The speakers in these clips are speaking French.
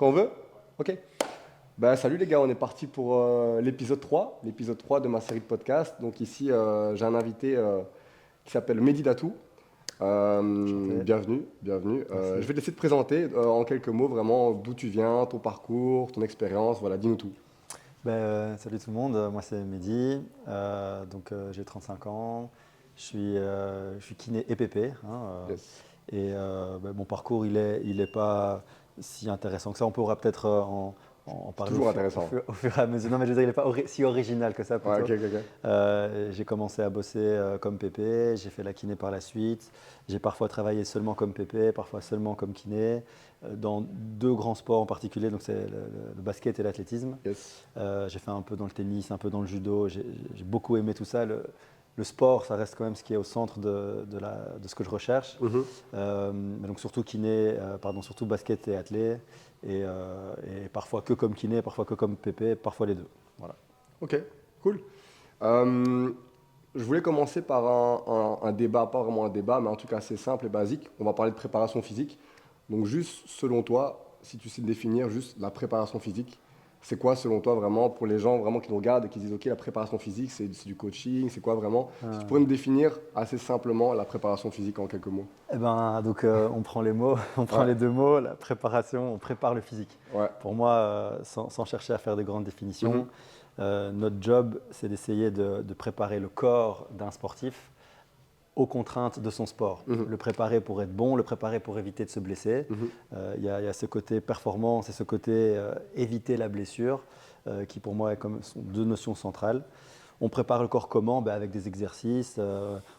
Quand on veut? Ok. Bah, salut les gars, on est parti pour l'épisode 3 de ma série de podcasts. Donc ici, j'ai un invité qui s'appelle Mehdi Datou. Enchanté, Bienvenue, bienvenue. Je merci. vais te laisser te présenter en quelques mots vraiment d'où tu viens, ton parcours, ton expérience, voilà, dis-nous tout. Salut tout le monde, moi c'est Mehdi, j'ai 35 ans, je suis kiné et PP, Yes. mon parcours il est pas si intéressant que ça, on pourra peut-être en C'est parler toujours intéressant. au fur et à mesure. Non mais je veux dire, il n'est pas si original que ça Ouais, plutôt. ok, ok, ok. J'ai commencé à bosser comme PP, j'ai fait la kiné par la suite. J'ai parfois travaillé seulement comme PP, parfois seulement comme kiné, dans deux grands sports en particulier, donc c'est le basket et l'athlétisme. Yes. J'ai fait un peu dans le tennis, un peu dans le judo. J'ai beaucoup aimé tout ça. Le sport, ça reste quand même ce qui est au centre de ce que je recherche. Mhm. Mais donc surtout kiné, surtout basket et athlé. Et parfois que comme kiné, parfois que comme PP, parfois les deux. Voilà. Ok, cool. Euh, je voulais commencer par un débat, pas vraiment un débat, mais en tout cas assez simple et basique. On va parler de préparation physique. Donc juste selon toi, si tu sais définir juste la préparation physique, c'est quoi selon toi vraiment pour les gens vraiment qui nous regardent et qui disent ok la préparation physique c'est du coaching, c'est quoi vraiment? Si tu pourrais me définir assez simplement la préparation physique en quelques mots. On prend les mots, on prend Ouais, les deux mots, la préparation, on prépare le physique. ouais. Pour moi, sans chercher à faire de grandes définitions, Mhm, notre job, c'est d'essayer de préparer le corps d'un sportif aux contraintes de son sport. mhm, Le préparer pour être bon, le préparer pour éviter de se blesser. mhm. Il y a ce côté performance et ce côté éviter la blessure qui pour moi sont deux notions centrales. On prépare le corps comment? Avec des exercices.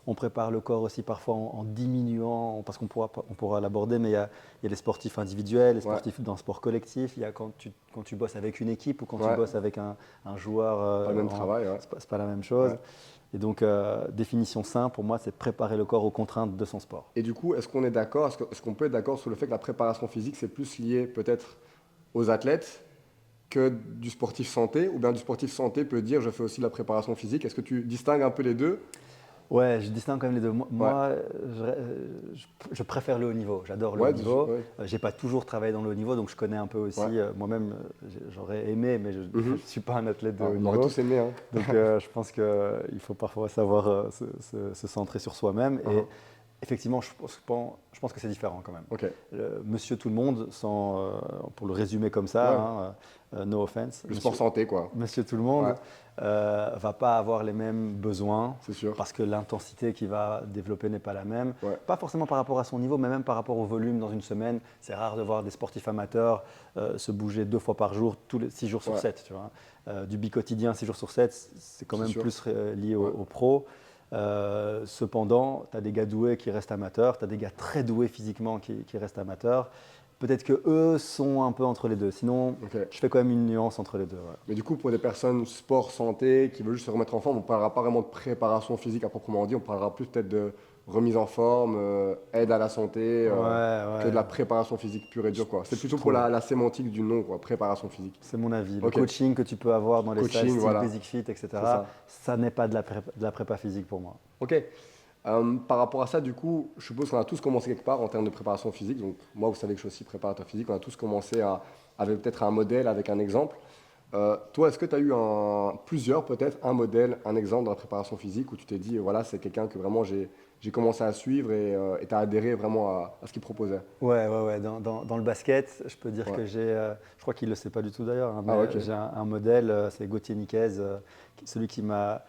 On prépare le corps aussi parfois en diminuant, parce on pourra l'aborder, mais il y a les sportifs individuels, les Ouais, sportifs d'un sport collectif. Il y a quand tu bosses avec une équipe ou quand tu ouais. bosses avec un joueur, Pas le même travail, ouais. c'est pas la même chose. Ouais. Et donc, définition simple, pour moi, c'est préparer le corps aux contraintes de son sport. Et du coup, est-ce qu'on est d'accord, est-ce qu'on peut être d'accord sur le fait que la préparation physique c'est plus lié peut-être aux athlètes que du sportif santé, ou bien du sportif santé peut dire je fais aussi de la préparation physique. Est-ce que tu distingues un peu les deux? Ouais, je distingue quand même les deux. Moi, Ouais, moi, je préfère le haut niveau. J'adore le haut ouais, niveau. ouais, J'ai pas toujours travaillé dans le haut niveau, donc je connais un peu ouais. aussi. Moi-même, j'aurais aimé, mais je ne Mhm. suis pas un athlète de Ah, haut on aurait niveau. tous aimé, hein. Donc, je pense qu'il faut parfois savoir se centrer sur soi-même. Et Mhm. effectivement, je pense que c'est différent quand même. Ok, Monsieur tout le monde, pour le résumer comme ça, ouais. hein, no offense, Le sport santé, quoi. monsieur tout le Ouais, monde va pas avoir les mêmes besoins c'est sûr. parce que l'intensité qu'il va développer n'est pas la même. Ouais, Pas forcément par rapport à son niveau, mais même par rapport au volume dans une semaine. C'est rare de voir des sportifs amateurs se bouger 2 fois par jour, tous les 6 jours sur ouais, 7. Tu vois. Du bi-quotidien 6 jours sur 7, c'est quand c'est même sûr. plus lié Ouais. aux pros. Cependant, tu as des gars doués qui restent amateurs, tu as des gars très doués physiquement qui restent amateurs. Peut-être que eux sont un peu entre les deux. Sinon, Ok. je fais quand même une nuance entre les deux. Ouais. Mais du coup, pour des personnes sport santé qui veulent juste se remettre en forme, on ne parlera pas vraiment de préparation physique à proprement dit, on parlera plus peut-être de remise en forme, aide à la santé, Ouais, que de ouais, la préparation physique pure et dure, quoi. C'est je plutôt pour trouve. la sémantique du nom, quoi, préparation physique. C'est mon avis. Le Ok, coaching que tu peux avoir dans les salles coaching, style voilà, Basic Fit, c'est etc., ça. ça n'est pas de la prépa physique pour moi. Ok. Par rapport à ça, du coup, je suppose qu'on a tous commencé quelque part en termes de préparation physique. Donc, moi, vous savez que je suis aussi préparateur physique. On a tous commencé avec peut-être un modèle, avec un exemple. Toi, est-ce que tu as eu plusieurs, peut-être, un modèle, un exemple dans la préparation physique où tu t'es dit, voilà, c'est quelqu'un que vraiment j'ai commencé à suivre et tu as adhéré vraiment à ce qu'il proposait? Ouais, ouais, ouais. Dans le basket, je peux dire Ouais. que je crois qu'il ne le sait pas du tout d'ailleurs, hein, Ah, ok. mais j'ai un modèle, c'est Gauthier Niquez, celui qui m'a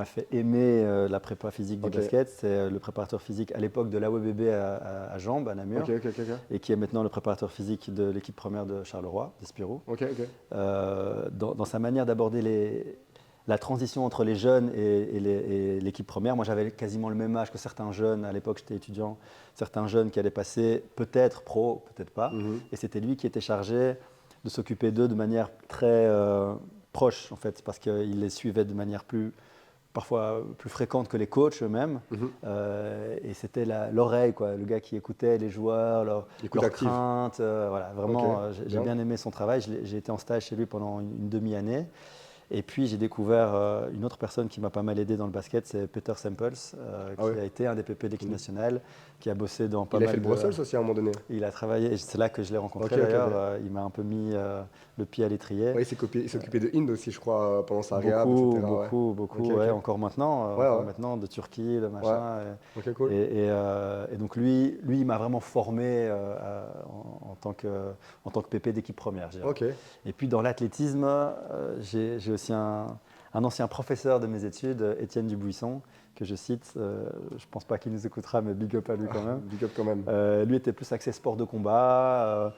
fait aimer la prépa physique du Ok. basket. C'est le préparateur physique à l'époque de l'AWBB à Jambes, à Ok, Namur, ok, ok, ok. et qui est maintenant le préparateur physique de l'équipe première de Charleroi, d'Espirou. Ok, ok. Dans sa manière d'aborder la transition entre les jeunes et l'équipe première. Moi, j'avais quasiment le même âge que certains jeunes. À l'époque, j'étais étudiant. Certains jeunes qui allaient passer peut-être pro, peut-être pas. Mhm. Et c'était lui qui était chargé de s'occuper d'eux de manière très proche, en fait, parce qu'il les suivait de manière parfois plus fréquente que les coachs eux-mêmes. Mhm. Et c'était l'oreille, quoi, le gars qui écoutait les joueurs, Écoute leurs active. craintes. Voilà, Ok, vraiment, j'ai bien. bien aimé son travail. J'ai été en stage chez lui pendant une demi-année. Et puis j'ai découvert une autre personne qui m'a pas mal aidé dans le basket, c'est Peter Samples, qui a été un des PP de l'équipe nationale, qui a bossé dans pas mal de… Il a fait le Brussels aussi à un moment donné. Il a travaillé, et c'est là que je l'ai rencontré Ok, d'ailleurs, ok. il m'a un peu mis le pied à l'étrier. Ouais, il s'est occupé de Inde aussi, je crois, pendant sa réhab, etc. Ouais. Beaucoup, Ok, ouais, ok. encore maintenant, Ouais, ouais. de Turquie, le Ouais. machin. Ok, cool. Et donc lui, il m'a vraiment formé en tant que PP d'équipe première, je dirais. Ok. Et puis dans l'athlétisme, j'ai aussi un ancien professeur de mes études, Étienne Dubuisson, que je cite. Je ne pense pas qu'il nous écoutera, mais big up à lui quand même. Big up quand même. Lui était plus axé sport de combat,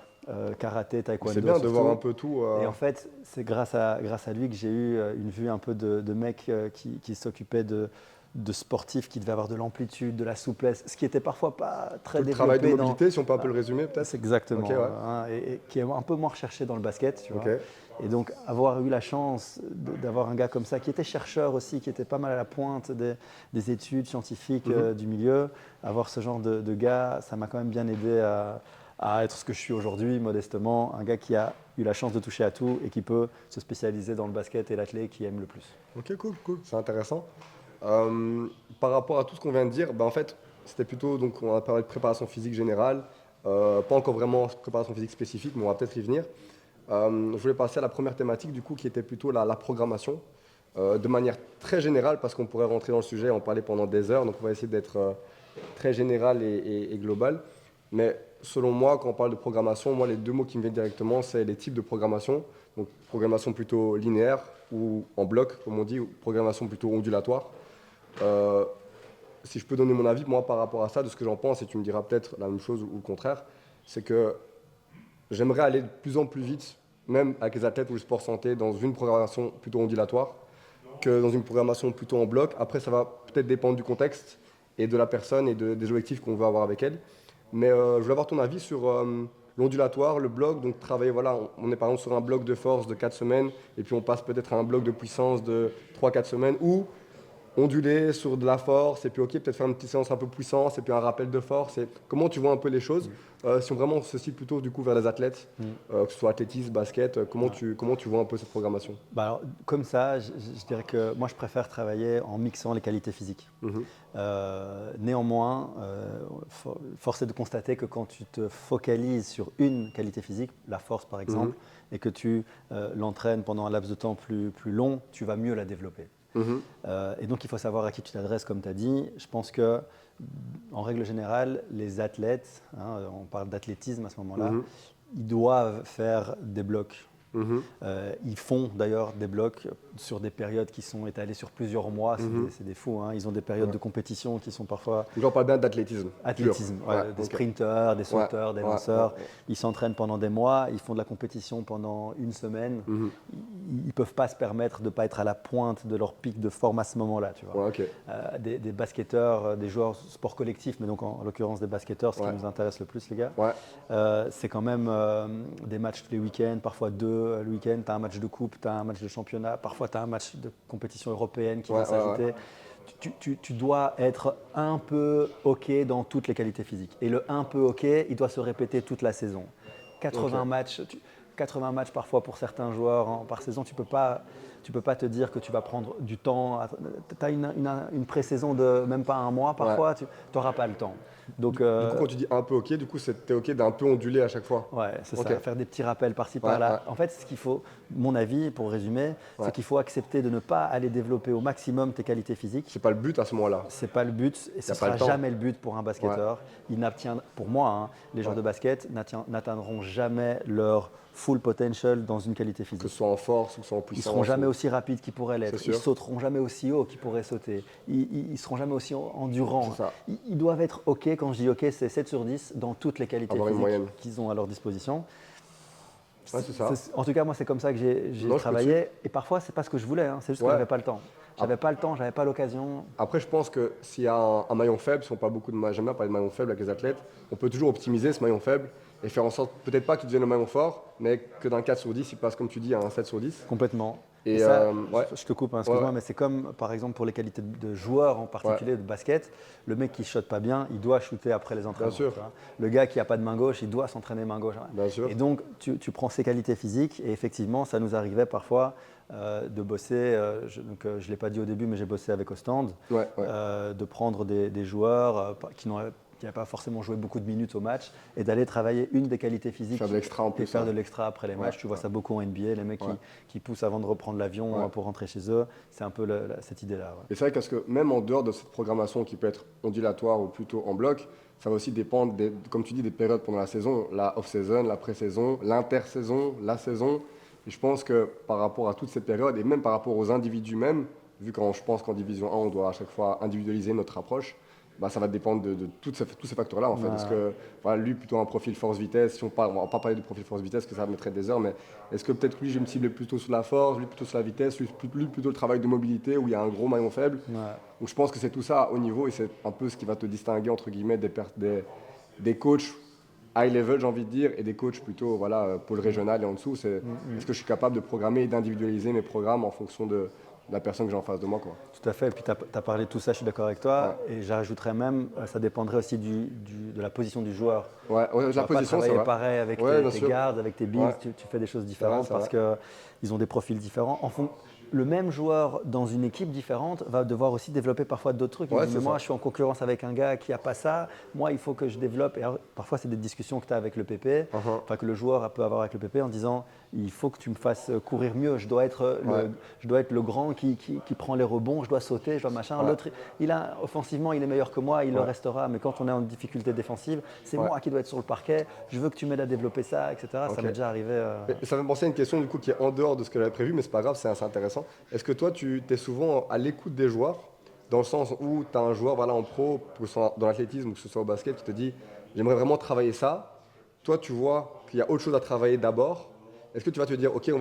karaté, taekwondo. C'est bien surtout. de voir un peu tout. Et en fait, c'est grâce à lui que j'ai eu une vue un peu de mec qui s'occupait de sportifs qui devaient avoir de l'amplitude, de la souplesse, ce qui était parfois pas très tout le développé. travail de mobilité, si on peut un peu le résumer, peut-être. C'est exactement, Ok, ouais. et qui est un peu moins recherché dans le basket, tu vois. Ok. Et donc, avoir eu la chance d'avoir un gars comme ça, qui était chercheur aussi, qui était pas mal à la pointe des études scientifiques du milieu, avoir ce genre de gars, ça m'a quand même bien aidé à être ce que je suis aujourd'hui, modestement. Un gars qui a eu la chance de toucher à tout et qui peut se spécialiser dans le basket et l'athlète qu'il aime le plus. Ok, cool. C'est intéressant. Par rapport à tout ce qu'on vient de dire, en fait, c'était plutôt, donc on a parlé de préparation physique générale, pas encore vraiment préparation physique spécifique, mais on va peut-être y venir. Je voulais passer à la première thématique, du coup, qui était plutôt la programmation, de manière très générale, parce qu'on pourrait rentrer dans le sujet et en parler pendant des heures, donc on va essayer d'être très général et global. Mais selon moi, quand on parle de programmation, moi, les deux mots qui me viennent directement, c'est les types de programmation. Donc, programmation plutôt linéaire ou en bloc, comme on dit, ou programmation plutôt ondulatoire. Si je peux donner mon avis, moi, par rapport à ça, de ce que j'en pense, et tu me diras peut-être la même chose ou le contraire, c'est que j'aimerais aller de plus en plus vite, même avec les athlètes ou le sport santé, dans une programmation plutôt ondulatoire que dans une programmation plutôt en bloc. Après, ça va peut-être dépendre du contexte et de la personne et des objectifs qu'on veut avoir avec elle. Mais je voulais avoir ton avis sur l'ondulatoire, le bloc. Donc, travailler, voilà, on est par exemple sur un bloc de force de 4 semaines, et puis on passe peut-être à un bloc de puissance de 3-4 semaines, ou onduler sur de la force, et puis ok, peut-être faire une petite séance un peu puissance, et puis un rappel de force. Et comment tu vois un peu les choses si on vraiment se cite plutôt du coup vers les athlètes, que ce soit athlétisme, basket, comment tu vois un peu cette programmation? Alors, comme ça, je dirais que moi je préfère travailler en mixant les qualités physiques. Néanmoins, force est de constater que quand tu te focalises sur une qualité physique, la force par exemple, et que tu l'entraînes pendant un laps de temps plus long, tu vas mieux la développer. Et donc il faut savoir à qui tu t'adresses, comme tu as dit. Je pense que, en règle générale, les athlètes, on parle d'athlétisme à ce moment-là, ils doivent faire des blocs. Ils font d'ailleurs des blocs sur des périodes qui sont étalées sur plusieurs mois. C'est des fous. Ils ont des périodes de compétition qui sont parfois… J'en parle bien d'athlétisme. Athlétisme, des sprinteurs, des sauteurs, des lanceurs. Ils s'entraînent pendant des mois, ils font de la compétition pendant une semaine. Ils ne peuvent pas se permettre de ne pas être à la pointe de leur pic de forme à ce moment-là. Tu vois. Des basketteurs, des joueurs sport collectif, mais donc en l'occurrence des basketteurs, ce qui nous intéresse le plus, les gars, c'est quand même des matchs tous les week-ends, parfois deux le week-end. Tu as un match de coupe, tu as un match de championnat, parfois tu as un match de compétition européenne qui va s'ajouter. Tu dois être un peu OK dans toutes les qualités physiques. Et le un peu OK, il doit se répéter toute la saison. 80 matchs parfois pour certains joueurs par saison, tu ne peux pas te dire que tu vas prendre du temps. Tu as une pré-saison de même pas un mois parfois, tu n'auras pas le temps. Donc, du coup, quand tu dis un peu OK, du coup, c'était OK d'un peu onduler à chaque fois. Ouais, c'est ça, faire des petits rappels par-ci par-là. En fait, ce qu'il faut, mon avis, pour résumer, c'est qu'il faut accepter de ne pas aller développer au maximum tes qualités physiques. C'est pas le but à ce moment-là. C'est pas le but, et ce ne sera jamais le but pour un basketteur. Pour moi, les joueurs de basket n'atteindront jamais leur full potential dans une qualité physique. Que ce soit en force ou soit en puissance. Ils ne seront jamais aussi rapides qu'ils pourraient l'être. Ils ne sauteront jamais aussi haut qu'ils pourraient sauter. Ils ne seront jamais aussi endurants. Ils doivent être OK. Quand je dis OK, c'est 7 sur 10 dans toutes les qualités physiques qu'ils ont à leur disposition. C'est ça. En tout cas, moi, c'est comme ça que j'ai travaillé. Et parfois, ce n'est pas ce que je voulais. C'est juste que je n'avais pas le temps. J'avais pas le temps, j'avais pas l'occasion. Après, je pense que s'il y a un maillon faible, si on parle beaucoup de, j'aime bien parler de maillon faible avec les athlètes, on peut toujours optimiser ce maillon faible et faire en sorte, peut-être pas qu'il devienne le maillon fort, mais que d'un 4 sur 10, il passe, comme tu dis, à un 7 sur 10. Complètement. Et ça, je te coupe, excuse-moi, mais c'est comme, par exemple, pour les qualités de joueurs en particulier de basket, le mec qui ne shoote pas bien, il doit shooter après les entraînements. Bien sûr. Le gars qui n'a pas de main gauche, il doit s'entraîner main gauche. Bien sûr. Et donc, tu prends ses qualités physiques et effectivement, ça nous arrivait parfois de bosser, je ne l'ai pas dit au début, mais j'ai bossé avec Ostende, Ouais, ouais. de prendre des joueurs qui n'avaient pas forcément joué beaucoup de minutes au match et d'aller travailler une des qualités physiques Faire de l'extra en et plus. faire de Ouais. l'extra après les matchs. Ouais, Tu vois ouais. ça beaucoup en NBA, les mecs Ouais. qui poussent avant de reprendre l'avion Ouais. pour rentrer chez eux. C'est un peu cette idée-là. Ouais. Et c'est vrai parce que même en dehors de cette programmation qui peut être ondulatoire ou plutôt en bloc, ça va aussi dépendre, comme tu dis, des périodes pendant la saison, la off-season, la pré-saison, l'intersaison, la saison. Et je pense que par rapport à toutes ces périodes, et même par rapport aux individus même, vu que je pense qu'en Division 1, on doit à chaque fois individualiser notre approche, bah, ça va dépendre de tous ces facteurs-là en fait. Est-ce que voilà, lui, plutôt un profil force-vitesse, si on parle, on va pas parler de profil force-vitesse, que ça mettrait des heures, mais est-ce que peut-être lui, je vais me cibler plutôt sur la force, lui plutôt sur la vitesse, lui plutôt le travail de mobilité où il y a un gros maillon faible. Ouais. Donc je pense que c'est tout ça à haut niveau et c'est un peu ce qui va te distinguer entre guillemets des coachs high level, j'ai envie de dire, et des coachs plutôt voilà, pôle régional et en dessous. Est-ce que je suis capable de programmer et d'individualiser mes programmes en fonction de la personne que j'ai en face de moi, quoi. Tout à fait. Et puis tu as parlé de tout ça, je suis d'accord avec toi. Ouais. Et j'ajouterais même, ça dépendrait aussi de la position du joueur. Ouais, Tu la ne vas pas position, c'est travailler vrai. pareil avec Ouais, bien tes sûr. gardes, avec tes bigs, Ouais. tu fais des choses C'est vrai, différentes c'est parce qu'ils ont des profils différents. Le même joueur dans une équipe différente va devoir aussi développer parfois d'autres trucs. Il Ouais, dit, c'est mais moi, ça. je suis en concurrence avec un gars qui n'a pas ça. Moi, il faut que je développe. Et alors, parfois, c'est des discussions que tu as avec le PP, Uh-huh. enfin que le joueur peut avoir avec le PP en disant, il faut que tu me fasses courir mieux. Je dois être Ouais. le grand qui prend les rebonds. Je dois sauter, je dois machin. Ouais. L'autre, offensivement, il est meilleur que moi. Il le Ouais. restera. Mais quand on est en difficulté défensive, c'est Ouais. moi qui dois être sur le parquet. Je veux que tu m'aides à développer ça, etc. Ok. Ça m'est déjà arrivé. Et ça me fait penser à une question du coup qui est en dehors de ce que j'avais prévu, mais c'est pas grave, c'est assez intéressant. Est-ce que toi, tu es souvent à l'écoute des joueurs, dans le sens où tu as un joueur voilà, en pro, que ce soit dans l'athlétisme ou que ce soit au basket, qui te dit j'aimerais vraiment travailler ça. Toi, tu vois qu'il y a autre chose à travailler d'abord. Est-ce que tu vas te dire ok, on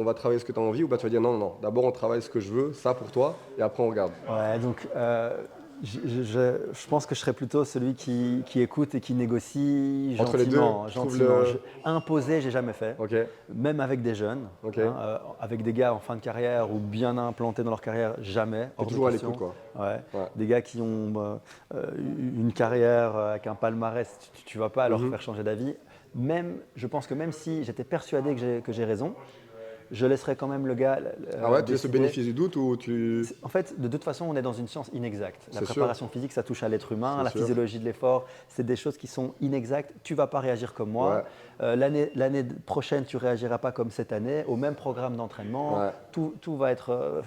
va travailler ce que tu as envie, ou bah, tu vas dire non, non, non, d'abord on travaille ce que je veux, ça pour toi, et après on regarde. Ouais, donc je pense que je serais plutôt celui qui écoute et qui négocie Entre les deux, gentiment. je trouve Gentiment. le. Imposer, j'ai jamais fait. Ok, Même avec des jeunes, ok. avec des gars en fin de carrière ou bien implantés dans leur carrière, jamais. T'es Hors de toujours à question. l'écoute, quoi. Ouais. Ouais. Des gars qui ont une carrière avec un palmarès, tu ne vas pas leur faire changer d'avis. Même, je pense que même si j'étais persuadé que j'ai raison, je laisserais quand même le gars. Ah ouais, tu laisses le décider. bénéfice du doute ou tu. En fait, de toute façon, on est dans une science inexacte. La C'est sûr. préparation physique, ça touche à l'être humain, C'est la sûr. physiologie de l'effort, c'est des choses qui sont inexactes. Tu ne vas pas réagir comme moi. Ouais. L'année prochaine, tu ne réagiras pas comme cette année, au même programme d'entraînement. Ouais. Tout va être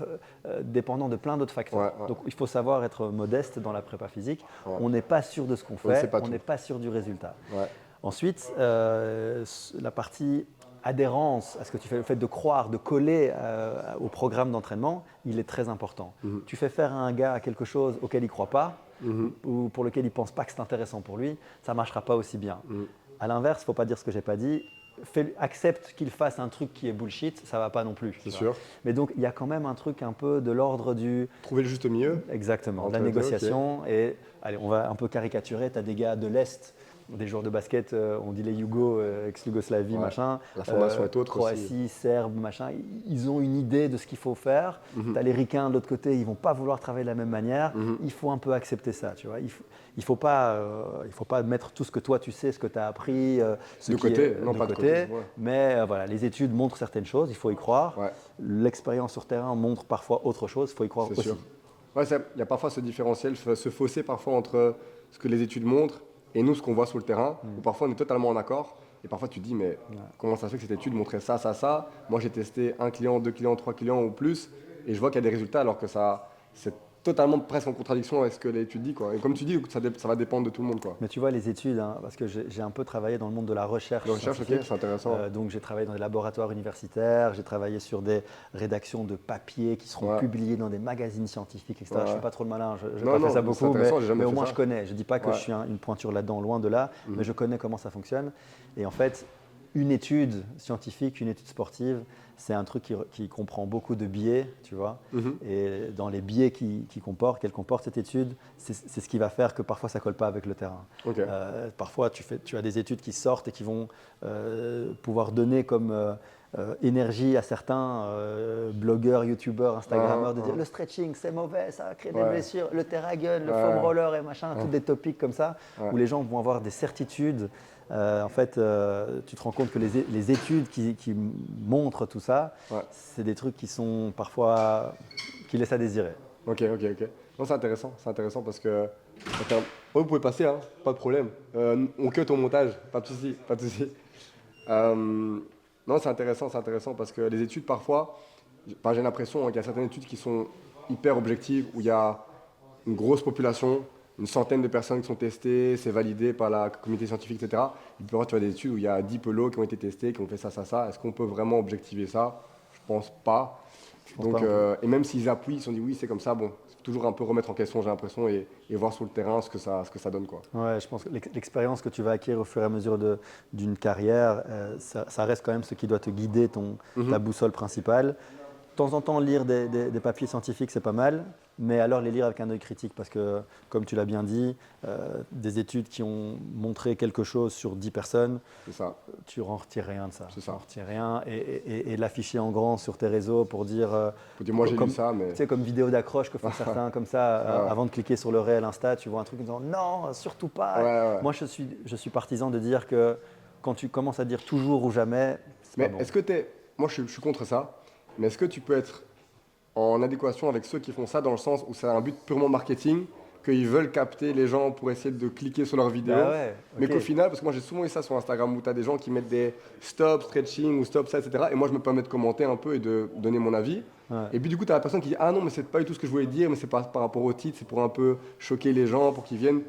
dépendant de plein d'autres facteurs. Ouais, ouais. Donc, il faut savoir être modeste dans la prépa physique. Ouais. On n'est pas sûr de ce qu'on On ne fait, sait pas on tout. n'est pas sûr du résultat. Ouais. Ensuite, la partie adhérence à ce que tu fais, le fait de croire, de coller au programme d'entraînement, il est très important. Tu fais faire à un gars quelque chose auquel il ne croit pas ou pour lequel il ne pense pas que c'est intéressant pour lui, ça ne marchera pas aussi bien. À l'inverse, il ne faut pas dire ce que je n'ai pas dit. Accepte qu'il fasse un truc qui est bullshit, ça ne va pas non plus. C'est sûr. Mais donc, il y a quand même un truc un peu de l'ordre du… Trouver le juste milieu. Exactement, de Entre la les deux, négociation. Et allez, on va un peu caricaturer, tu as des gars de l'Est, des joueurs de basket, on dit les Yougo, ex-Yougoslavie, Ouais. machin. La formation est autre Croatie, aussi. Serbe, machin. Ils ont une idée de ce qu'il faut faire. Tu as les Ricains de l'autre côté, ils ne vont pas vouloir travailler de la même manière. Il faut un peu accepter ça, tu vois. Il faut pas mettre tout ce que toi tu sais, ce que tu as appris, ce De qui côté, est non, de pas de côté. côté, ouais. Mais voilà, les études montrent certaines choses, il faut y croire. Ouais. L'expérience sur terrain montre parfois autre chose, il faut y croire C'est aussi. sûr. Ouais, il y a parfois ce différentiel, ce fossé parfois entre ce que les études montrent et nous, ce qu'on voit sur le terrain, où parfois on est totalement en accord. Et parfois tu te dis, mais comment ça se fait que cette étude montrait ça, ça, ça? Moi j'ai testé un client, deux clients, trois clients ou plus, et je vois qu'il y a des résultats alors que c'est totalement presque en contradiction avec ce que l'étude dit, quoi. Et comme tu dis, ça va dépendre de tout le monde, quoi. Mais tu vois, les études, parce que j'ai un peu travaillé dans le monde de la recherche. La recherche, ok, c'est intéressant. Donc j'ai travaillé dans des laboratoires universitaires, j'ai travaillé sur des rédactions de papiers qui seront publiés dans des magazines scientifiques, etc. Je ne suis pas trop le malin, je n'ai pas fait ça beaucoup, mais au moins je connais. Je ne dis pas que je suis une pointure là-dedans, loin de là, mais je connais comment ça fonctionne. Et en fait, une étude scientifique, une étude sportive, c'est un truc qui comprend beaucoup de biais, tu vois. Et dans les biais qu'elle comporte cette étude, c'est ce qui va faire que parfois ça ne colle pas avec le terrain. Okay. Parfois, tu as des études qui sortent et qui vont pouvoir donner comme énergie à certains blogueurs, youtubeurs, instagrammeurs de dire le stretching c'est mauvais, ça va créer des blessures, le Theragun, le foam roller et machin, tous des topics comme ça où les gens vont avoir des certitudes. En fait, tu te rends compte que les études qui montrent tout ça, c'est des trucs qui sont parfois qui laissent à désirer. Ok. Non, c'est intéressant parce que. Vous pouvez passer, hein, pas de problème. On cut au montage, pas de souci. Non, c'est intéressant parce que les études, parfois, j'ai l'impression qu'il y a certaines études qui sont hyper objectives, où il y a une grosse population, une centaine de personnes qui sont testées, c'est validé par la communauté scientifique, etc. Et puis, tu as des études où il y a 10 pelots qui ont été testés, qui ont fait ça. Est-ce qu'on peut vraiment objectiver ça? Je pense pas. Donc, et même s'ils appuient, ils se sont dit oui, c'est comme ça, bon, c'est toujours un peu remettre en question, j'ai l'impression, et voir sur le terrain ce que ça donne, quoi. Ouais, je pense que l'expérience que tu vas acquérir au fur et à mesure d'une carrière, ça reste quand même ce qui doit te guider ta boussole principale. De temps en temps, lire des papiers scientifiques, c'est pas mal, mais alors les lire avec un œil critique parce que, comme tu l'as bien dit, des études qui ont montré quelque chose sur 10 personnes, tu n'en retires rien de ça. Tu n'en retires rien et l'afficher en grand sur tes réseaux pour dire… moi j'ai lu ça, mais… Tu sais, comme vidéo d'accroche que font certains comme ça, avant de cliquer sur le réel Insta, tu vois un truc en disant « Non, surtout pas ». Moi, je suis partisan de dire que quand tu commences à dire « toujours ou jamais », c'est pas bon. Est-ce que moi je suis contre ça. Mais est-ce que tu peux être en adéquation avec ceux qui font ça dans le sens où c'est un but purement marketing, qu'ils veulent capter les gens pour essayer de cliquer sur leurs vidéos, mais qu'au final, parce que moi j'ai souvent eu ça sur Instagram où tu as des gens qui mettent des stop stretching ou stop ça, etc. Et moi je me permets de commenter un peu et de donner mon avis. Et puis du coup tu as la personne qui dit ah non mais c'est pas du tout ce que je voulais dire, mais c'est pas par rapport au titre, c'est pour un peu choquer les gens, pour qu'ils viennent.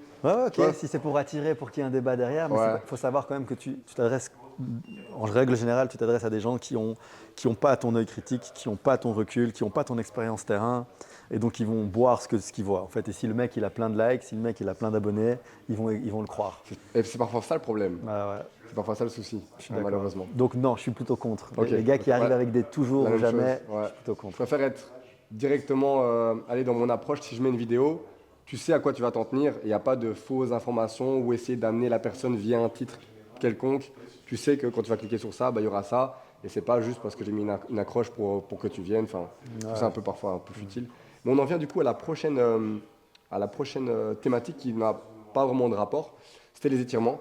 Si c'est pour attirer, pour qu'il y ait un débat derrière, mais il faut savoir quand même que tu t'adresses, en règle générale, tu t'adresses à des gens qui ont pas ton œil critique, qui n'ont pas ton recul, qui n'ont pas ton expérience terrain, et donc ils vont boire ce qu'ils voient. En fait, et si le mec il a plein de likes, si le mec il a plein d'abonnés, ils vont le croire. Et c'est parfois ça le problème. C'est parfois ça le souci, malheureusement. Donc non, je suis plutôt contre. Les gars qui arrivent avec des toujours ou jamais, je suis plutôt contre. Je préfère être directement aller dans mon approche. Si je mets une vidéo, tu sais à quoi tu vas t'en tenir. Il n'y a pas de fausses informations ou essayer d'amener la personne via un titre quelconque. Tu sais que quand tu vas cliquer sur ça, il y aura ça. Et c'est pas juste parce que j'ai mis une accroche pour que tu viennes. Enfin, c'est un peu parfois un peu futile. Mais on en vient du coup à la prochaine thématique qui n'a pas vraiment de rapport. C'était les étirements.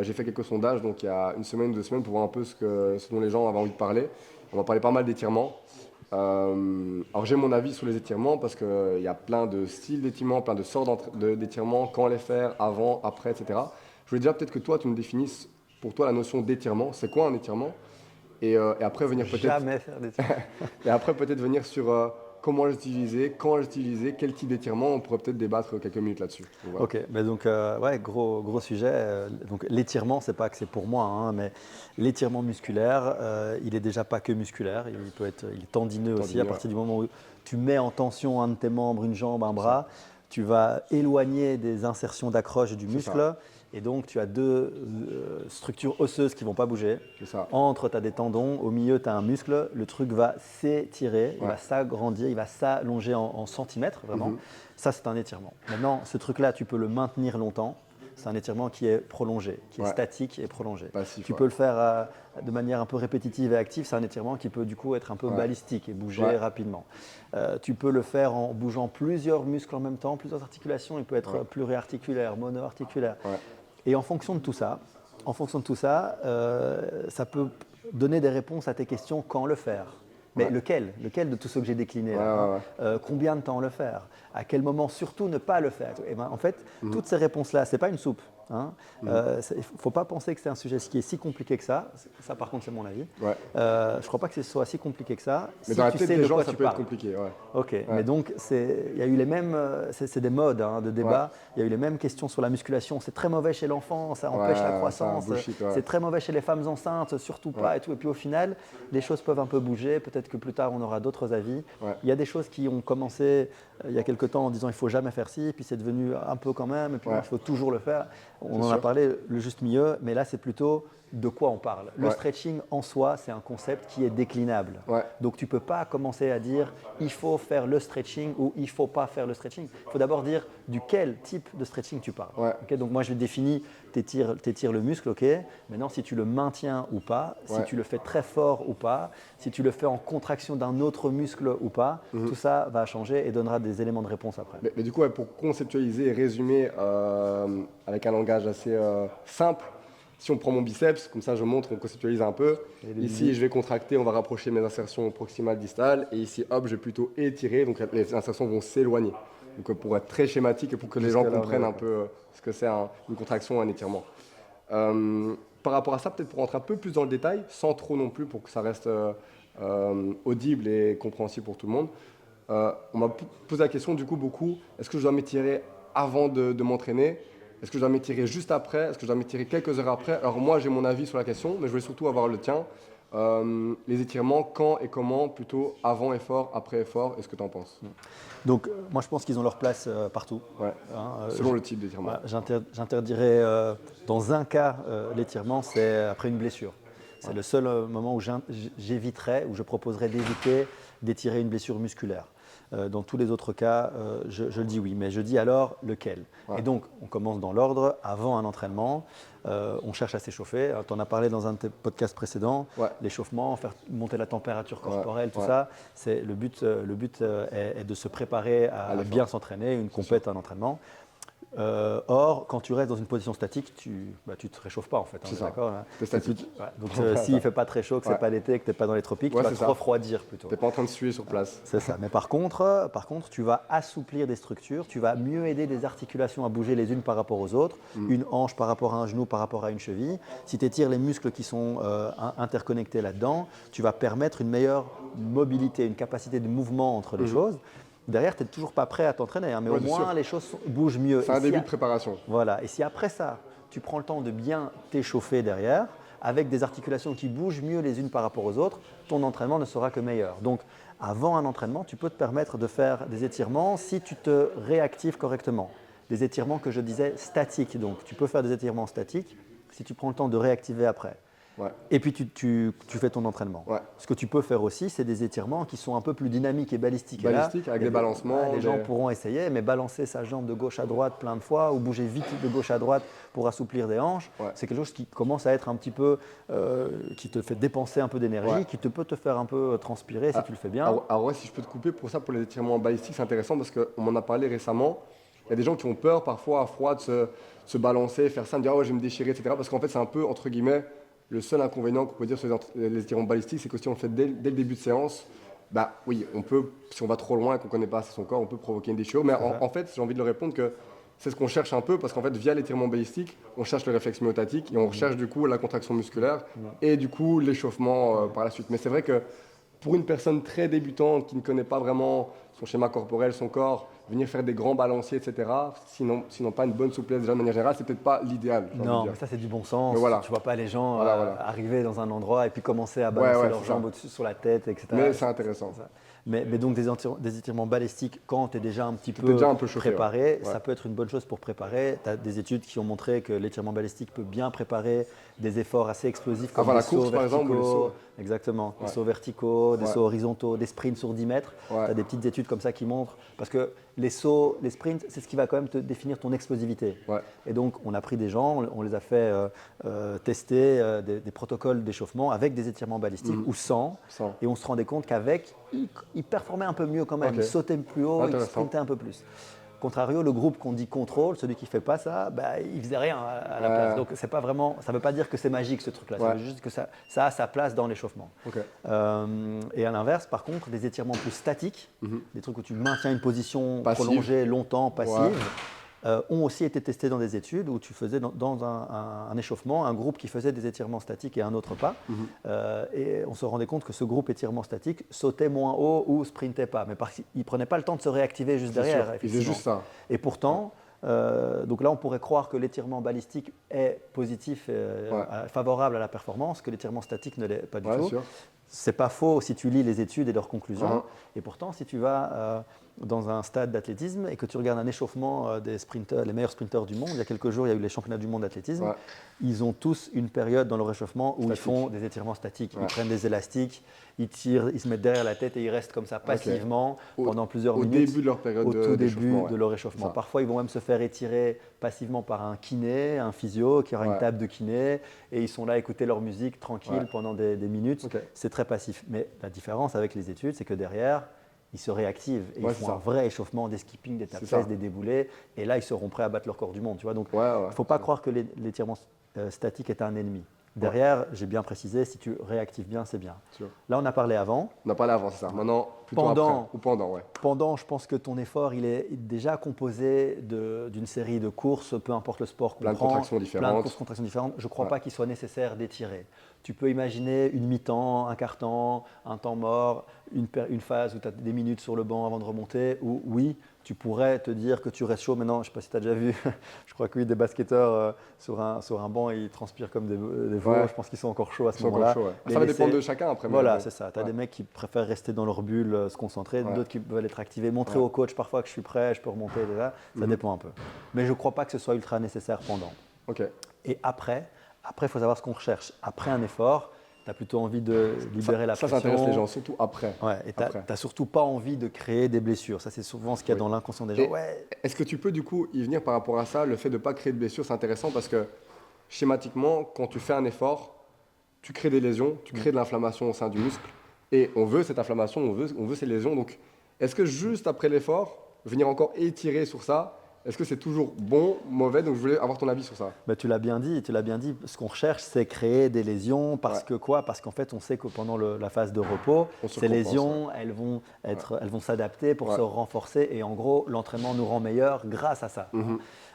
J'ai fait quelques sondages donc il y a une semaine, 2 semaines pour voir un peu ce dont les gens avaient envie de parler. On va parler pas mal d'étirements. Alors j'ai mon avis sur les étirements parce qu'il y a plein de styles d'étirements, plein de sortes d'étirements, quand les faire, avant, après, etc. Je voulais déjà peut-être que toi tu me définisses pour toi la notion d'étirement. C'est quoi un étirement? Et après venir peut-être… Jamais faire d'étirement. Et après peut-être venir sur comment l'utiliser, quand l'utiliser, quel type d'étirement. On pourrait peut-être débattre quelques minutes là-dessus. Voilà. Ok, donc gros sujet. Donc l'étirement, c'est pas que c'est pour moi, hein, mais l'étirement musculaire, il est déjà pas que musculaire, il est tendineux aussi. À partir du moment où tu mets en tension un de tes membres, une jambe, un bras, tu vas éloigner des insertions d'accroche du muscle. Et donc, tu as 2 structures osseuses qui ne vont pas bouger. Entre, tu as des tendons. Au milieu, tu as un muscle. Le truc va s'étirer, il va s'agrandir, il va s'allonger en centimètres, vraiment. Ça, c'est un étirement. Maintenant, ce truc-là, tu peux le maintenir longtemps. C'est un étirement qui est prolongé, qui est statique et prolongé. Tu peux le faire de manière un peu répétitive et active. C'est un étirement qui peut du coup être un peu balistique et bouger rapidement. Tu peux le faire en bougeant plusieurs muscles en même temps, plusieurs articulations. Il peut être pluriarticulaire, monoarticulaire. Et en fonction de tout ça, ça peut donner des réponses à tes questions quand le faire. Mais lequel de tous ceux que j'ai déclinés combien de temps le faire? À quel moment surtout ne pas le faire? Et en fait, toutes ces réponses-là, ce n'est pas une soupe. Il ne faut pas penser que c'est un sujet qui est si compliqué que ça. Ça, par contre, c'est mon avis. Je ne crois pas que ce soit si compliqué que ça. Mais dans la tête des gens, ça peut être compliqué. Ok, mais donc, il y a eu les mêmes… C'est des modes de débat. Il y a eu les mêmes questions sur la musculation. C'est très mauvais chez l'enfant, ça empêche la croissance. C'est très mauvais chez les femmes enceintes, surtout pas. Et tout. Et puis au final, les choses peuvent un peu bouger. Peut-être que plus tard, on aura d'autres avis. Il y a des choses qui ont commencé il y a quelques temps en disant il ne faut jamais faire ci. Et puis c'est devenu un peu quand même. Et puis il faut toujours le faire. On en a parlé, le juste milieu, mais là c'est plutôt de quoi on parle. Le stretching en soi, c'est un concept qui est déclinable. Donc tu ne peux pas commencer à dire il faut faire le stretching ou il ne faut pas faire le stretching. Il faut d'abord dire duquel type de stretching tu parles. Okay, donc moi je définis, tu étires le muscle, ok. Maintenant si tu le maintiens ou pas, si tu le fais très fort ou pas, si tu le fais en contraction d'un autre muscle ou pas, tout ça va changer et donnera des éléments de réponse après. Mais du coup, pour conceptualiser et résumer avec un langage assez simple, si on prend mon biceps, comme ça je montre, on conceptualise un peu. Ici, je vais contracter, on va rapprocher mes insertions proximales distales. Et ici, hop, je vais plutôt étirer, donc les insertions vont s'éloigner. Donc pour être très schématique et pour que les gens comprennent un peu ce que c'est une contraction ou un étirement. Par rapport à ça, peut-être pour rentrer un peu plus dans le détail, sans trop non plus pour que ça reste audible et compréhensible pour tout le monde. On m'a posé la question du coup beaucoup, est-ce que je dois m'étirer avant de m'entraîner? Est-ce que je dois m'étirer juste après? Est-ce que je dois m'étirer quelques heures après? Alors moi j'ai mon avis sur la question, mais je voulais surtout avoir le tien. Les étirements, quand et comment? Plutôt avant effort, après effort, est-ce que tu en penses? Donc moi je pense qu'ils ont leur place partout. Selon le type d'étirement. J'interdirais dans un cas l'étirement, c'est après une blessure. C'est le seul moment où j'éviterais, où je proposerais d'éviter d'étirer une blessure musculaire. Dans tous les autres cas, je le dis oui, mais je dis alors lequel. Et donc, on commence dans l'ordre, avant un entraînement, on cherche à s'échauffer. Tu en as parlé dans un de tes podcasts précédents, l'échauffement, faire monter la température corporelle, tout ça. Le but est de se préparer à bien s'entraîner, une compète, un entraînement. Or, quand tu restes dans une position statique, tu ne te réchauffes pas en fait. C'est ça. T'es statique. Donc s'il ne fait pas très chaud, que ce n'est pas l'été, que tu n'es pas dans les tropiques, tu vas te refroidir plutôt. Tu n'es pas en train de suer sur place. C'est ça. Mais par contre, tu vas assouplir des structures, tu vas mieux aider des articulations à bouger les unes par rapport aux autres, une hanche par rapport à un genou, par rapport à une cheville. Si tu étires les muscles qui sont interconnectés là-dedans, tu vas permettre une meilleure mobilité, une capacité de mouvement entre les choses. Derrière, tu n'es toujours pas prêt à t'entraîner, mais au moins les choses bougent mieux. C'est un début de préparation. Voilà. Et si après ça, tu prends le temps de bien t'échauffer derrière, avec des articulations qui bougent mieux les unes par rapport aux autres, ton entraînement ne sera que meilleur. Donc, avant un entraînement, tu peux te permettre de faire des étirements si tu te réactives correctement. Des étirements que je disais statiques. Donc, tu peux faire des étirements statiques si tu prends le temps de réactiver après. Et puis tu fais ton entraînement. Ce que tu peux faire aussi, c'est des étirements qui sont un peu plus dynamiques et balistiques. Balistiques, avec des balancements. Les gens pourront essayer, mais balancer sa jambe de gauche à droite plein de fois ou bouger vite de gauche à droite pour assouplir des hanches, c'est quelque chose qui commence à être un petit peu, qui te fait dépenser un peu d'énergie, qui peut te faire un peu transpirer si tu le fais bien. Alors si je peux te couper pour ça, pour les étirements balistiques, c'est intéressant parce qu'on m'en a parlé récemment. Il y a des gens qui ont peur parfois à froid de se balancer, faire ça, de dire je vais me déchirer, etc. Parce qu'en fait, c'est un peu, entre guillemets, le seul inconvénient qu'on peut dire sur les étirements balistiques, c'est que si on le fait dès le début de séance, oui, on peut, si on va trop loin et qu'on ne connaît pas assez son corps, on peut provoquer une déchirure. Mais en fait, j'ai envie de le répondre que c'est ce qu'on cherche un peu, parce qu'en fait, via l'étirement balistique, on cherche le réflexe myotatique et on recherche du coup la contraction musculaire et du coup l'échauffement par la suite. Mais c'est vrai que pour une personne très débutante qui ne connaît pas vraiment son schéma corporel, son corps, venir faire des grands balanciers, etc., sinon pas une bonne souplesse déjà de manière générale, c'est peut-être pas l'idéal. Non, mais ça c'est du bon sens. Tu vois pas les gens arriver dans un endroit et puis commencer à balancer leurs jambes au-dessus sur la tête, etc. Mais c'est intéressant. Mais donc des étirements balistiques, quand tu es déjà un petit peu préparé, ça peut être une bonne chose pour préparer. Tu as des études qui ont montré que l'étirement balistique peut bien préparer des efforts assez explosifs comme des sauts verticaux. Exactement, des sauts verticaux, des sauts horizontaux, des sprints sur 10 mètres. Tu as des petites études comme ça qui montrent, parce que les sauts, les sprints, c'est ce qui va quand même te définir ton explosivité. Et donc, on a pris des gens, on les a fait tester des protocoles d'échauffement avec des étirements balistiques ou sans. Et on se rendait compte qu'avec, ils performaient un peu mieux quand même. Ils sautaient plus haut, ils sprintaient un peu plus. Contrario, le groupe qu'on dit contrôle, celui qui ne fait pas ça, il faisait rien à la place. Donc c'est pas vraiment, ça ne veut pas dire que c'est magique ce truc-là, ça veut juste que ça a sa place dans l'échauffement. Et à l'inverse, par contre, des étirements plus statiques, des trucs où tu maintiens une position prolongée longtemps, passive, ont aussi été testés dans des études où tu faisais dans un échauffement, un groupe qui faisait des étirements statiques et un autre pas. Et on se rendait compte que ce groupe étirement statique sautait moins haut ou sprintait pas. Mais il ne prenait pas le temps de se réactiver juste derrière. Il faisait juste ça. Et pourtant, donc là, on pourrait croire que l'étirement balistique est positif, favorable à la performance, que l'étirement statique ne l'est pas du tout. C'est pas faux si tu lis les études et leurs conclusions. Et pourtant, si tu vas dans un stade d'athlétisme et que tu regardes un échauffement des sprinteurs, les meilleurs sprinteurs du monde, il y a quelques jours, il y a eu les championnats du monde d'athlétisme, Ouais. ils ont tous une période dans leur échauffement où ils Statique. font des étirements statiques. Ouais. Ils prennent des élastiques, ils tirent, ils se mettent derrière la tête et ils restent comme ça passivement pendant plusieurs Au minutes. début de leur période Au tout début d'échauffement, de leur échauffement. Ça. Parfois, ils vont même se faire étirer passivement par un kiné, un physio qui aura une table de kiné et ils sont là à écouter leur musique tranquille pendant des minutes. C'est très passif. Mais la différence avec les études, c'est que derrière, ils se réactivent et ils font un vrai échauffement, des skipping, des tapes, des déboulés et là, ils seront prêts à battre leur corps du monde. Tu vois. Donc, il ne faut pas croire que l'étirement statique est un ennemi. Derrière, j'ai bien précisé, si tu réactives bien, c'est bien. Sûr. Là, on a parlé avant. On a parlé avant, c'est ça. Maintenant, plutôt après ou pendant, Pendant, je pense que ton effort, il est déjà composé d'une série de courses, peu importe le sport qu'on prend. Plein de contractions différentes. Plein de courses, contractions différentes. Je ne crois pas qu'il soit nécessaire d'étirer. Tu peux imaginer une mi-temps, un quart-temps, un temps mort, une phase où tu as des minutes sur le banc avant de remonter, où oui, tu pourrais te dire que tu restes chaud. Maintenant, je ne sais pas si tu as déjà vu, je crois que oui, des basketteurs sur un banc, ils transpirent comme des veaux. Je pense qu'ils sont encore chauds à ce moment-là. Ça va dépendre de chacun après. Voilà, c'est ça. Tu as des mecs qui préfèrent rester dans leur bulle, se concentrer, d'autres qui veulent être activés, montrer au coach parfois que je suis prêt, je peux remonter déjà. Ça dépend un peu. Mais je ne crois pas que ce soit ultra nécessaire pendant. Et après, il faut savoir ce qu'on recherche. Après un effort, tu as plutôt envie de libérer la pression. Ça intéresse les gens, surtout après. Et tu n'as surtout pas envie de créer des blessures. Ça, c'est souvent ce qu'il y a dans l'inconscient des gens. Est-ce que tu peux du coup y venir par rapport à ça? Le fait de ne pas créer de blessures, c'est intéressant parce que schématiquement, quand tu fais un effort, tu crées des lésions, tu crées de l'inflammation au sein du muscle. Et on veut cette inflammation, on veut ces lésions. Donc, est-ce que juste après l'effort, venir encore étirer sur ça, est-ce que c'est toujours bon, mauvais? Donc, je voulais avoir ton avis sur ça. Tu l'as bien dit. Ce qu'on recherche, c'est créer des lésions. Parce que quoi? Parce qu'en fait, on sait que pendant la phase de repos, ces lésions, elles vont s'adapter pour se renforcer. Et en gros, l'entraînement nous rend meilleurs grâce à ça.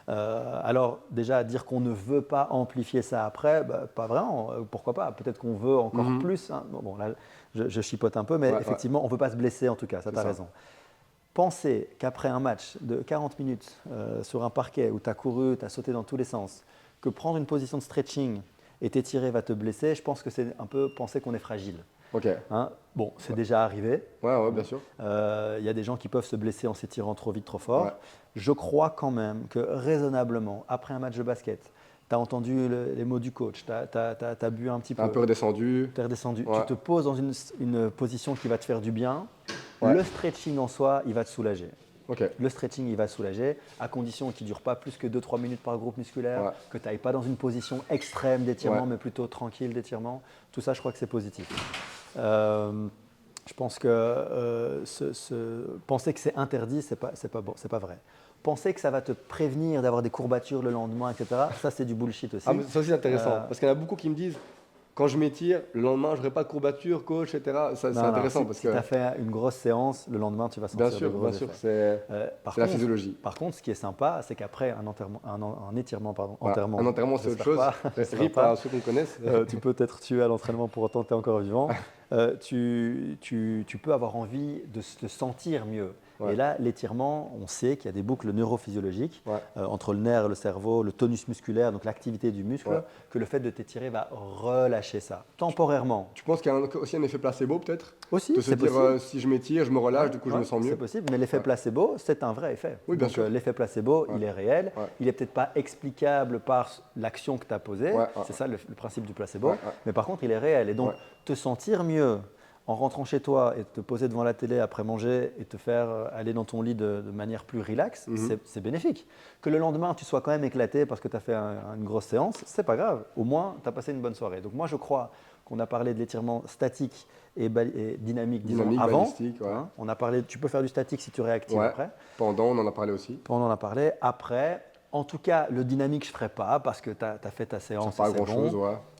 Alors, déjà, dire qu'on ne veut pas amplifier ça après, pas vraiment. Pourquoi pas? Peut-être qu'on veut encore plus. Hein. Bon, là, je chipote un peu, mais effectivement, on ne veut pas se blesser en tout cas. Ça, tu as raison. Penser qu'après un match de 40 minutes sur un parquet où tu as couru, tu as sauté dans tous les sens, que prendre une position de stretching et t'étirer va te blesser, je pense que c'est un peu penser qu'on est fragile. Hein? Bon, c'est déjà arrivé. Bien sûr. Il y a des gens qui peuvent se blesser en s'étirant trop vite, trop fort. Je crois quand même que raisonnablement, après un match de basket, tu as entendu les mots du coach, tu as bu un petit peu. Un peu redescendu. Tu es redescendu. Tu te poses dans une position qui va te faire du bien. Le stretching en soi, il va te soulager. Le stretching, il va soulager, à condition qu'il ne dure pas plus que 2-3 minutes par groupe musculaire, que tu n'ailles pas dans une position extrême d'étirement, mais plutôt tranquille d'étirement. Tout ça, je crois que c'est positif. Je pense que penser que c'est interdit, ce n'est pas vrai. Penser que ça va te prévenir d'avoir des courbatures le lendemain, etc., ça, c'est du bullshit aussi. Mais ça aussi, c'est intéressant. Parce qu'il y en a beaucoup qui me disent, quand je m'étire, le lendemain, je n'aurai pas de courbature, coach, etc. C'est intéressant. Si tu as fait une grosse séance, le lendemain, tu vas sentir de gros effets. C'est la physiologie. Par contre, ce qui est sympa, c'est qu'après un étirement, un enterrement, c'est autre chose. C'est RIP à ceux qu'on connaisse. Tu peux être tué à l'entraînement pour autant que tu es encore vivant. Tu peux avoir envie de te sentir mieux. Et là, l'étirement, on sait qu'il y a des boucles neurophysiologiques entre le nerf et le cerveau, le tonus musculaire, donc l'activité du muscle, que le fait de t'étirer va relâcher ça, temporairement. Tu penses qu'il y a aussi un effet placebo peut-être? Aussi, de se dire si je m'étire, je me relâche, du coup je me sens mieux. C'est possible, mais l'effet placebo, c'est un vrai effet. Oui, bien sûr. L'effet placebo, il est réel. Il n'est peut-être pas explicable par l'action que tu as posée. C'est ça le principe du placebo. Mais par contre, il est réel. Et donc, te sentir mieux en rentrant chez toi et te poser devant la télé après manger et te faire aller dans ton lit de manière plus relaxe, c'est bénéfique. Que le lendemain, tu sois quand même éclaté parce que tu as fait une grosse séance, c'est pas grave. Au moins, tu as passé une bonne soirée. Donc moi, je crois qu'on a parlé de l'étirement statique et dynamique, disons, avant. Hein, on a parlé, tu peux faire du statique si tu réactives après. Pendant, on en a parlé aussi. Pendant, on en a parlé. Après, en tout cas, le dynamique, je ne ferai pas parce que tu as fait ta séance. Ça pas grand-chose,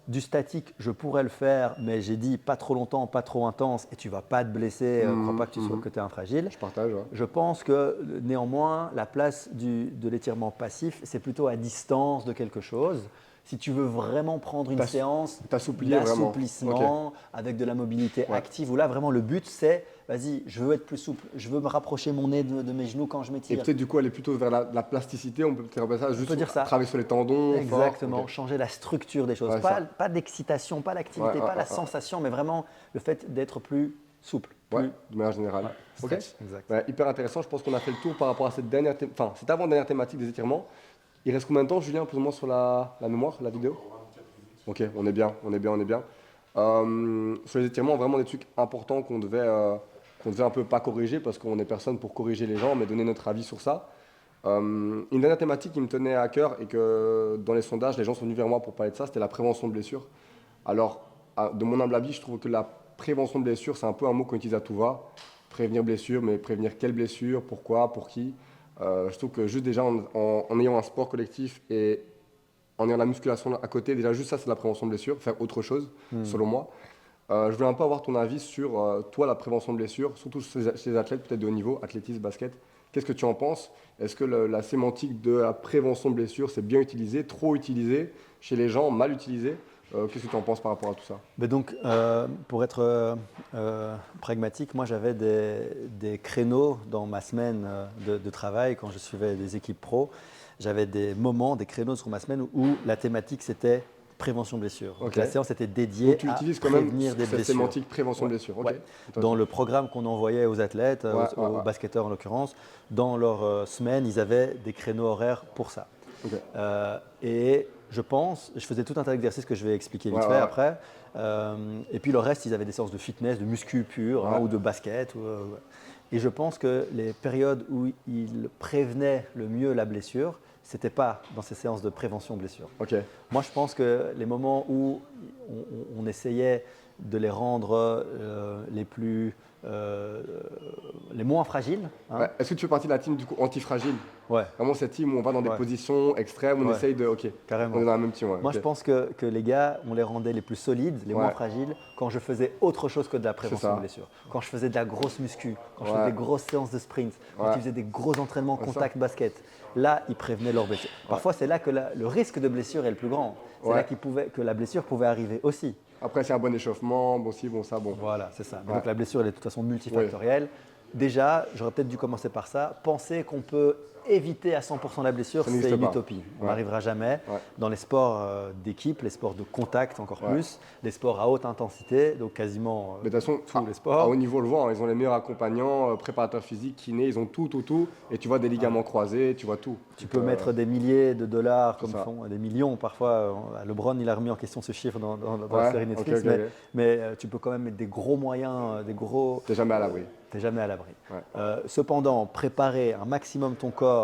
Du statique, je pourrais le faire, mais j'ai dit pas trop longtemps, pas trop intense, et tu ne vas pas te blesser. Je ne crois pas que tu sois que tu es un fragile. Je partage. Je pense que néanmoins, la place de l'étirement passif, c'est plutôt à distance de quelque chose. Si tu veux vraiment prendre une séance d'assouplissement avec de la mobilité active, où là vraiment le but c'est, vas-y, je veux être plus souple, je veux me rapprocher mon nez de mes genoux quand je m'étire. Et peut-être du coup aller plutôt vers la plasticité, on peut peut-être appeler ça juste travailler sur les tendons. Exactement, changer la structure des choses. Pas d'excitation, pas l'activité, pas la sensation, mais vraiment le fait d'être plus souple. Ouais, de manière générale. Ouais, Ok. stretch, exact. Ouais, hyper intéressant. Je pense qu'on a fait le tour par rapport à cette avant-dernière thématique des étirements. Il reste combien de temps, Julien, plus ou moins sur la mémoire, la vidéo? Ok, on est bien, on est bien, on est bien. Sur les étirements, vraiment des trucs importants qu'on devait un peu pas corriger parce qu'on n'est personne pour corriger les gens, mais donner notre avis sur ça. Une dernière thématique qui me tenait à cœur et que dans les sondages, les gens sont venus vers moi pour parler de ça, c'était la prévention de blessures. Alors, de mon humble avis, je trouve que la prévention de blessures, c'est un peu un mot qu'on utilise à tout va. Prévenir blessure, mais prévenir quelle blessure, pourquoi, pour qui. Je trouve que juste déjà en ayant un sport collectif et en ayant la musculation à côté, déjà juste ça, c'est de la prévention de blessures, faire autre chose, selon moi. Je voulais un peu avoir ton avis sur, toi, la prévention de blessures, surtout chez les athlètes peut-être de haut niveau, athlétisme, basket. Qu'est-ce que tu en penses? Est-ce que la sémantique de la prévention de blessures, c'est bien utilisé, trop utilisé, chez les gens, mal utilisé? Qu'est-ce que tu en penses par rapport à tout ça? Mais donc, pour être pragmatique, moi j'avais des créneaux dans ma semaine de travail quand je suivais des équipes pro. J'avais des moments, des créneaux sur ma semaine où la thématique c'était prévention blessure. Donc, Ok. la séance était Donc dédiée tu à utilises quand même prévenir des cette blessures. sémantique prévention de Ouais. blessures. Ok. Ouais. Dans le programme qu'on envoyait aux athlètes, aux Ouais. basketteurs en l'occurrence, dans leur semaine, ils avaient des créneaux horaires pour ça. Ok. Et je faisais tout un tas d'exercices que je vais expliquer vite fait après. Et puis le reste, ils avaient des séances de fitness, de muscu pur ou de basket. Et je pense que les périodes où ils prévenaient le mieux la blessure, c'était pas dans ces séances de prévention blessure. Ok. Moi, je pense que les moments où on essayait de les rendre les moins fragiles. Hein. Ouais. Est-ce que tu fais partie de la team du coup antifragile? Ouais. Vraiment cette team où on va dans des Ouais. positions extrêmes, on Ouais. essaye de. Ok. Carrément. On est dans la même team. Ouais. Moi, Ok. je pense que les gars, on les rendait les plus solides, les moins Ouais. fragiles, quand je faisais autre chose que de la prévention ça. de blessure. Quand je faisais de la grosse muscu, quand je Ouais. faisais des grosses séances de sprint, quand Ouais. ils faisaient des gros entraînements C'est ça. contact basket. Là, ils prévenaient leur blessure. Parfois, c'est là que le risque de blessure est le plus grand. C'est Ouais. là que la blessure pouvait arriver aussi. Après, c'est un bon échauffement, bon ci, bon ça, bon. Voilà, c'est ça. Ouais. Donc la blessure, elle est de toute façon multifactorielle. Déjà, j'aurais peut-être dû commencer par ça. Penser qu'on peut éviter à 100% la blessure, Ça c'est n'existe une pas. utopie. On Ouais. n'arrivera jamais. Ouais. Dans les sports d'équipe, les sports de contact encore Ouais. plus, les sports à haute intensité, donc quasiment Mais de toute façon, tous les à sports. haut niveau, on le voit, hein, ils ont les meilleurs accompagnants, préparateurs physiques, kinés, ils ont tout. Et tu vois des ligaments croisés, tu vois tout. Tu Donc, peux mettre des milliers de dollars, comme ça. font des millions parfois. LeBron, il a remis en question ce chiffre dans la Ouais, série Netflix, ok. mais tu peux quand même mettre des gros moyens, T'es jamais à l'abri. T'es jamais à l'abri. Ouais. Cependant, préparer un maximum ton corps,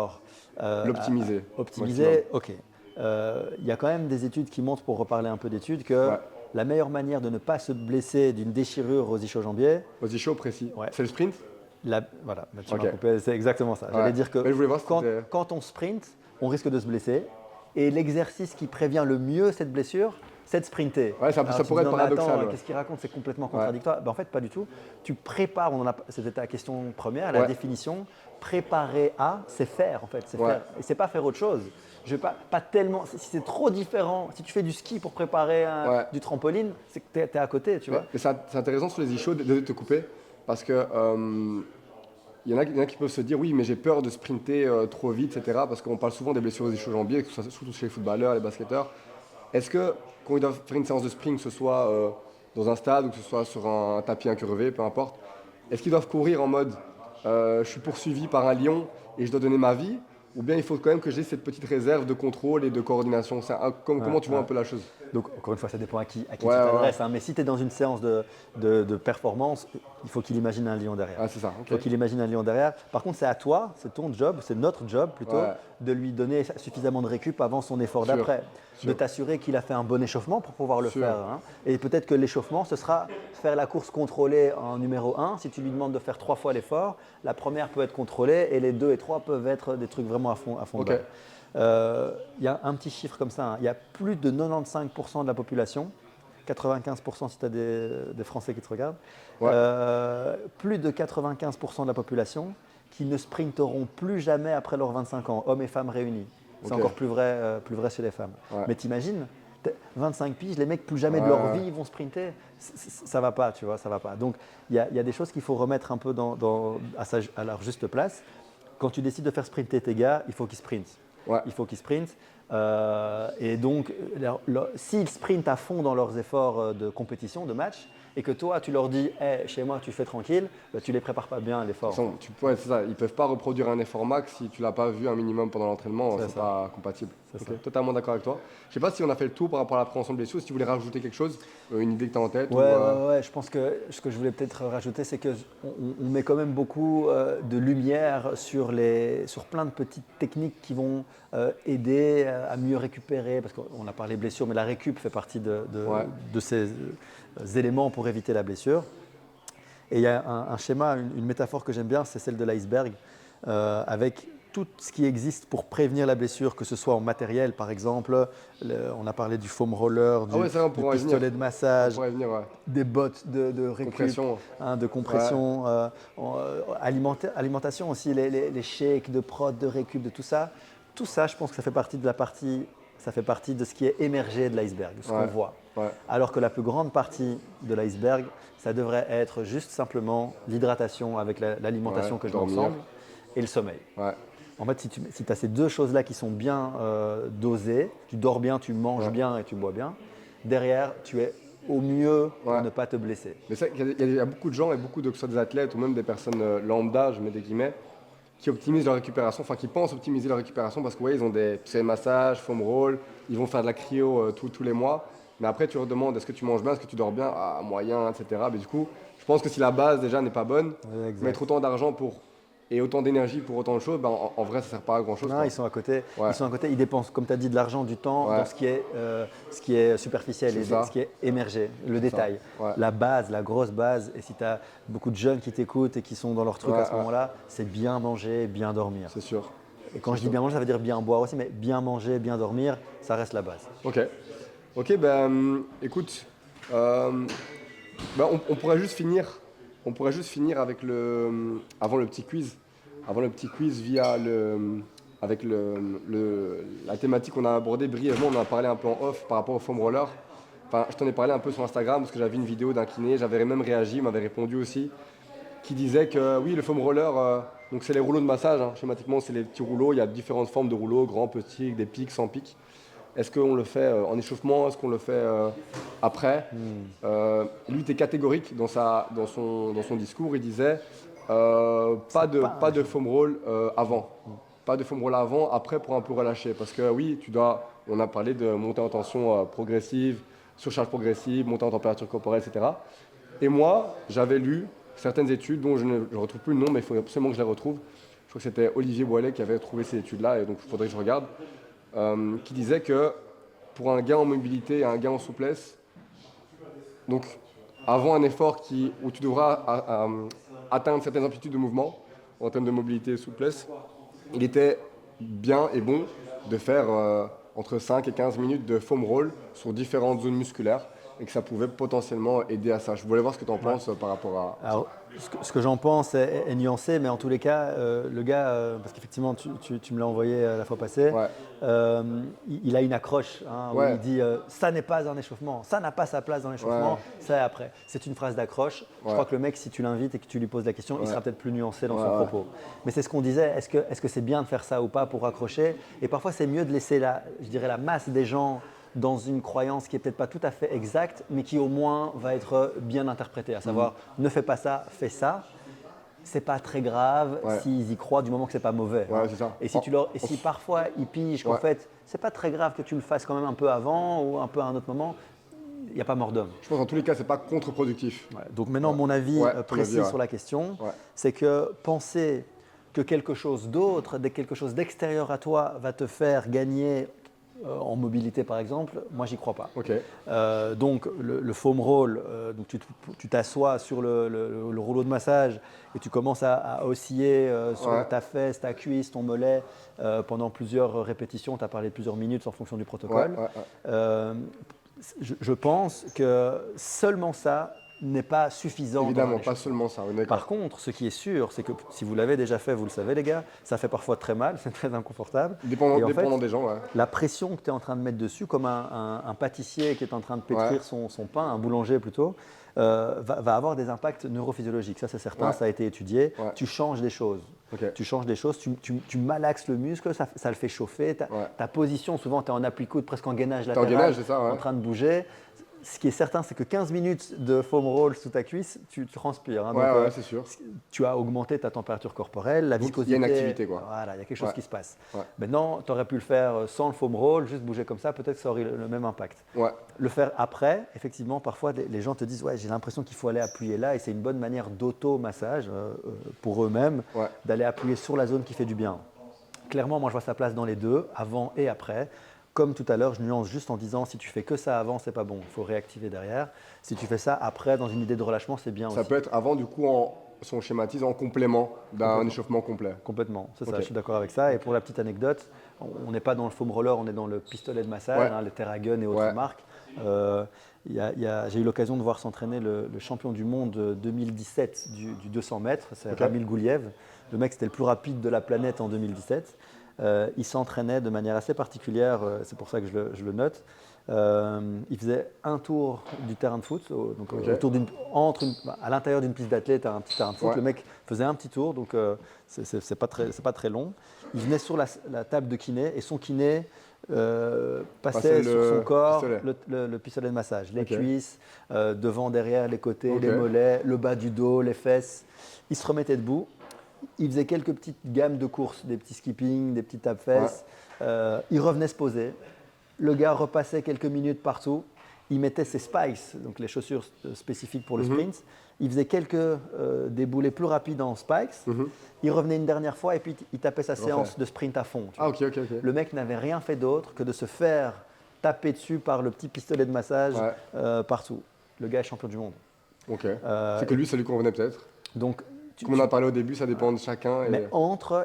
L'optimiser. optimiser, ok. Il y a quand même des études qui montrent, pour reparler un peu d'études, que Ouais. la meilleure manière de ne pas se blesser d'une déchirure aux ischio-jambiers, Vas-y, chaud, précis. Ouais. C'est le sprint? voilà, bah, tu Ok. m'as coupé, c'est exactement ça. Ouais. J'allais dire que Mais je voulais voir si c'était- quand on sprint, on risque de se blesser. Et l'exercice qui prévient le mieux cette blessure, c'est de sprinter. Ouais, ça Alors, tu pourrait dis, être non, mais attends, paradoxal, ouais. qu'est-ce qu'il raconte? C'est complètement contradictoire. Ben, en fait, pas du tout. Tu prépares, c'était ta question première, la Ouais. définition. Préparer à, c'est faire en fait. C'est Ouais. faire. Et c'est pas faire autre chose. Je vais pas tellement. Si c'est trop différent, si tu fais du ski pour préparer Ouais. du trampoline, c'est que tu es à côté, tu vois. Mais c'est intéressant sur les issues de te couper parce que il y en a qui peuvent se dire oui, mais j'ai peur de sprinter trop vite, etc. Parce qu'on parle souvent des blessures aux ischio-jambiers, surtout chez les footballeurs, les basketteurs. Est-ce que quand ils doivent faire une séance de sprint, que ce soit dans un stade ou que ce soit sur un tapis incurvé, peu importe, est-ce qu'ils doivent courir en mode je suis poursuivi par un lion et je dois donner ma vie? Ou bien il faut quand même que j'ai cette petite réserve de contrôle et de coordination? Comment tu vois un peu la chose? Donc, encore une fois, ça dépend à qui tu Ouais, t'adresses. Hein. Mais si tu es dans une séance de performance, il faut qu'il imagine un lion derrière. Ah, c'est ça, ok. Il faut qu'il imagine un lion derrière. Par contre, c'est à toi, c'est ton job, c'est notre job plutôt, Ouais. de lui donner suffisamment de récup avant son effort Sûr, d'après. sûr. De t'assurer qu'il a fait un bon échauffement pour pouvoir le Sûr. faire. Hein. Et peut-être que l'échauffement, ce sera faire la course contrôlée en numéro 1. Si tu lui demandes de faire 3 fois l'effort, la première peut être contrôlée et les 2 et 3 peuvent être des trucs vraiment à fond de Ok. balle. Il y a un petit chiffre comme ça, hein. Il y a plus de 95% de la population, 95% si tu as des Français qui te regardent, Ouais. plus de 95% de la population qui ne sprinteront plus jamais après leurs 25 ans, hommes et femmes réunis. C'est Ok. encore plus vrai chez les femmes. Ouais. Mais t'imagines, 25 piges, les mecs plus jamais de Ouais, leur ouais. vie ils vont sprinter. Ça va pas, tu vois, ça va pas. Donc il y a des choses qu'il faut remettre un peu à leur juste place. Quand tu décides de faire sprinter tes gars, il faut qu'ils sprintent. Ouais. Il faut qu'ils sprintent. Et donc, s'ils sprintent à fond dans leurs efforts de compétition, de match, et que toi, tu leur dis hey, chez moi, tu fais tranquille, bah, tu ne les prépares pas bien à l'effort. Ouais, c'est ça. Ils ne peuvent pas reproduire un effort max si tu ne l'as pas vu un minimum pendant l'entraînement. C'est C'est ça. pas compatible. C'est Ok, ça. totalement d'accord avec toi. Je ne sais pas si on a fait le tour par rapport à la prévention de blessures. Si tu voulais rajouter quelque chose, une idée que tu as en tête Ouais. Je pense que ce que je voulais peut-être rajouter, c'est qu'on on met quand même beaucoup de lumière sur plein de petites techniques qui vont aider à mieux récupérer. Parce qu'on a parlé blessure, mais la récup fait partie Ouais, de ces éléments pour éviter la blessure. Et il y a un schéma, une métaphore que j'aime bien, c'est celle de l'iceberg, avec tout ce qui existe pour prévenir la blessure, que ce soit en matériel, par exemple, on a parlé du foam roller, ah ouais, ça, on du pourrait y venir. pistolet de On massage, pourrait y venir, ouais. des bottes de récup, Compression. de Ouais, compression, alimentation aussi, les shakes de prod, de récup, de tout ça. Tout ça, je pense que ça fait partie de ce qui est émergé de l'iceberg, de ce qu'on ouais, voit. ouais, Alors que la plus grande partie de l'iceberg, ça devrait être juste simplement l'hydratation avec ouais. l'alimentation que je mets Dormir. ensemble et le sommeil. Ouais, En fait, si tu as ces deux choses-là qui sont bien dosées, tu dors bien, tu manges ouais, bien et tu bois bien, derrière, tu es au mieux pour ouais. ne pas te blesser. Mais ça, il y a beaucoup de gens et beaucoup de, que ce soit des athlètes ou même des personnes lambda, je mets des guillemets, qui optimisent leur récupération, enfin qui pensent optimiser leur récupération parce que ouais, ils ont des massages, foam roll, ils vont faire de la cryo tous les mois. Mais après, tu leur demandes est-ce que tu manges bien, est-ce que tu dors bien, ah, moyen, etc. Mais du coup, je pense que si la base déjà n'est pas bonne, Ouais, exact. mettre autant d'argent pour et autant d'énergie pour autant de choses, ben, en vrai, ça sert pas à grand chose. Non, Quoi. ils sont à côté. Ouais, Ils dépensent, comme tu as dit, de l'argent, du temps dans ouais, ce qui est superficiel c'est et ça, ce qui est émergé, le c'est ça. détail. Ouais, La base, la grosse base, et si tu as beaucoup de jeunes qui t'écoutent et qui sont dans leur truc ouais, à ce ouais, moment-là, c'est bien manger, bien dormir. c'est sûr, Et quand c'est je dis sûr. bien manger, ça veut dire bien boire aussi, mais bien manger, bien dormir, ça reste la base. Ok, ok, ben écoute, euh, ben, on pourrait juste finir avec avant le petit quiz, via avec la thématique qu'on a abordée brièvement, on en a parlé un peu en off par rapport au foam roller. Enfin, je t'en ai parlé un peu sur Instagram parce que j'avais une vidéo d'un kiné, j'avais même réagi, il m'avait répondu aussi, qui disait que oui, le foam roller, donc c'est les rouleaux de massage, hein. Schématiquement c'est les petits rouleaux, il y a différentes formes de rouleaux, grands, petits, des pics, sans pics. Est-ce qu'on le fait en échauffement? Est-ce qu'on le fait après? Lui était catégorique dans son discours. Il disait C'est pas un pas de échauffement. foam roll avant. Pas de foam roll avant, après pour un peu relâcher. Parce que oui, on a parlé de montée en tension progressive, surcharge progressive, montée en température corporelle, etc. Et moi, j'avais lu certaines études dont je ne retrouve plus le nom, mais il faut absolument que je les retrouve. Je crois que c'était Olivier Boilet qui avait trouvé ces études-là, et donc il faudrait que je regarde qui disait que pour un gain en mobilité et un gain en souplesse, donc avant un effort où tu devras atteindre certaines amplitudes de mouvement en termes de mobilité et souplesse, il était bien et bon de faire entre 5 et 15 minutes de foam roll sur différentes zones musculaires et que ça pouvait potentiellement aider à ça. Je voulais voir ce que tu en Ouais. penses par rapport à ça. Alors, ce que j'en pense est nuancé, mais en tous les cas, le gars, parce qu'effectivement, tu me l'as envoyé la fois passée, Ouais, il a une accroche où il ouais, dit ça n'est pas un échauffement, ça n'a pas sa place dans ouais, l'échauffement, ça est après. C'est une phrase d'accroche. Je ouais, crois que le mec, si tu l'invites et que tu lui poses la question, il ouais, sera peut-être plus nuancé dans ouais, son ouais. propos. Mais c'est ce qu'on disait, est-ce que c'est bien de faire ça ou pas pour accrocher? Et parfois, c'est mieux de laisser je dirais, la masse des gens dans une croyance qui n'est peut-être pas tout à fait exacte, mais qui au moins va être bien interprétée, à savoir ne fais pas ça, fais ça. C'est pas très grave Ouais, s'ils y croient du moment que c'est pas mauvais. ouais, c'est ça. Et si parfois ils pigent qu'en Ouais. fait c'est pas très grave que tu le fasses quand même un peu avant ou un peu à un autre moment, il n'y a pas mort d'homme. Je pense qu'en tous les cas, c'est pas contre-productif. Ouais. Donc maintenant Ouais, mon avis ouais, ton avis, précis ouais. sur la question, Ouais, c'est que penser que quelque chose d'autre, quelque chose d'extérieur à toi va te faire gagner en mobilité par exemple, moi j'y crois pas. ok. Donc le foam roll, donc tu t'assois sur le rouleau de massage et tu commences à osciller sur Ouais, ta fesse, ta cuisse, ton mollet pendant plusieurs répétitions. Tu as parlé de plusieurs minutes en fonction du ouais, protocole. ouais, Euh, je pense que seulement ça n'est pas suffisant dans un évidemment, pas échauffement. seulement ça, on est Par d'accord. contre, ce qui est sûr, c'est que si vous l'avez déjà fait, vous le savez les gars, ça fait parfois très mal, c'est très inconfortable. Et en Dépendant fait, des gens, ouais. la pression que tu es en train de mettre dessus, comme un pâtissier qui est en train de Ouais, pétrir son pain, un boulanger plutôt, va avoir des impacts neurophysiologiques. Ça, c'est certain, ouais, ça a été étudié. ouais, Tu changes des choses. ok. Tu changes des choses, tu malaxes le muscle, ça le fait chauffer. Ouais. Ta position, souvent, tu es en appui-coude, presque en gainage T'es en latéral, gainage, c'est ça, en ouais. train de bouger. Ce qui est certain, c'est que 15 minutes de foam roll sous ta cuisse, tu transpires. Hein. Ouais, Donc, ouais, c'est sûr. tu as augmenté ta température corporelle, la Donc, viscosité. il y a une activité, quoi. Voilà, il y a quelque chose Ouais. qui se passe. Ouais. Maintenant, tu aurais pu le faire sans le foam roll, juste bouger comme ça, peut-être que ça aurait le même impact. Ouais. Le faire après, effectivement, parfois les gens te disent ouais, j'ai l'impression qu'il faut aller appuyer là, et c'est une bonne manière d'auto-massage pour eux-mêmes, Ouais. d'aller appuyer sur la zone qui fait du bien. Clairement, moi je vois sa place dans les deux, avant et après. Comme tout à l'heure, je nuance juste en disant si tu fais que ça avant, c'est pas bon, il faut réactiver derrière. Si tu fais ça après, dans une idée de relâchement, c'est bien Ça aussi. peut être avant, du coup, si on schématise, en complément d'un Complètement. échauffement complet. Complètement, c'est ça, Ok. je suis d'accord avec ça. Et pour la petite anecdote, on n'est pas dans le foam roller, on est dans le pistolet de massage, Ouais. le Theragun et autres Ouais. marques. J'ai eu l'occasion de voir s'entraîner le champion du monde 2017 du 200 mètres, c'est Ok. Ramil Gouliev. Le mec, c'était le plus rapide de la planète en 2017. Il s'entraînait de manière assez particulière, c'est pour ça que je le note. Il faisait un tour du terrain de foot, donc Ok. à l'intérieur d'une piste d'athlète, un petit terrain de foot. Ouais. Le mec faisait un petit tour, donc c'est pas très long. Il venait sur la table de kiné et son kiné passait sur son corps pistolet. le pistolet de massage, les Ok. cuisses, devant, derrière, les côtés, Ok. les mollets, le bas du dos, les fesses. Il se remettait debout. Il faisait quelques petites gammes de courses, des petits skipping, des petits tapes-fesses. Il revenait se poser. Le gars repassait quelques minutes partout. Il mettait ses spikes, donc les chaussures spécifiques pour le sprint. Il faisait quelques déboulés plus rapides en spikes. Il revenait une dernière fois et puis il tapait sa séance de sprint à fond. Tu vois. Ah, ok. Le mec n'avait rien fait d'autre que de se faire taper dessus par le petit pistolet de massage partout. Le gars est champion du monde. Ok. C'est que lui, ça lui convenait peut-être. Donc, Comme on a parlé au début, ça dépend de chacun. mais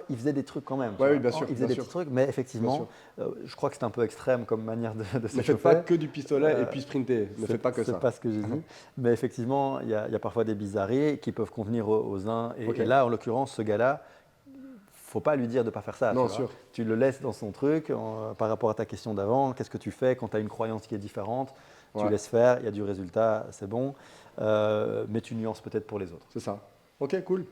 il faisait des trucs quand même. tu Ouais, vois. oui, bien sûr, Il faisait bien des sûr. petits trucs, mais Bien effectivement, je crois que c'est un peu extrême comme manière de Ne faites s'échauffer. pas que du pistolet et puis sprinter. Ne faites pas que ça. C'est pas ce que j'ai dit. Mais effectivement, il y a parfois des bizarreries qui peuvent convenir aux uns. Ok. Et là, en l'occurrence, ce gars-là, faut pas lui dire de ne pas faire ça. Non, tu vois. sûr. Tu le laisses dans son truc par rapport à ta question d'avant. Qu'est-ce que tu fais quand tu as une croyance qui est différente? Tu Ouais. laisses faire, il y a du résultat, c'est bon. Mais tu nuances peut-être pour les autres. C'est ça. Ok, cool.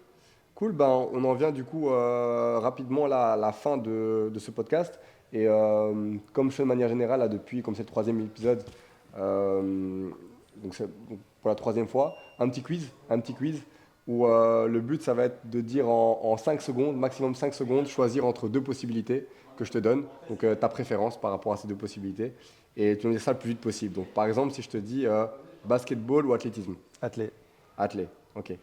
Cool, ben, on en vient du coup rapidement là, à la fin de ce podcast. Et comme je fais de manière générale, là, depuis, comme c'est le troisième épisode, donc pour la troisième fois, un petit quiz où le but, ça va être de dire en 5 secondes, maximum 5 secondes, choisir entre deux possibilités que je te donne. Donc ta préférence par rapport à ces deux possibilités. Et tu me dis ça le plus vite possible. Donc par exemple, si je te dis basketball ou athlétisme. Athlète, Athlète, ok.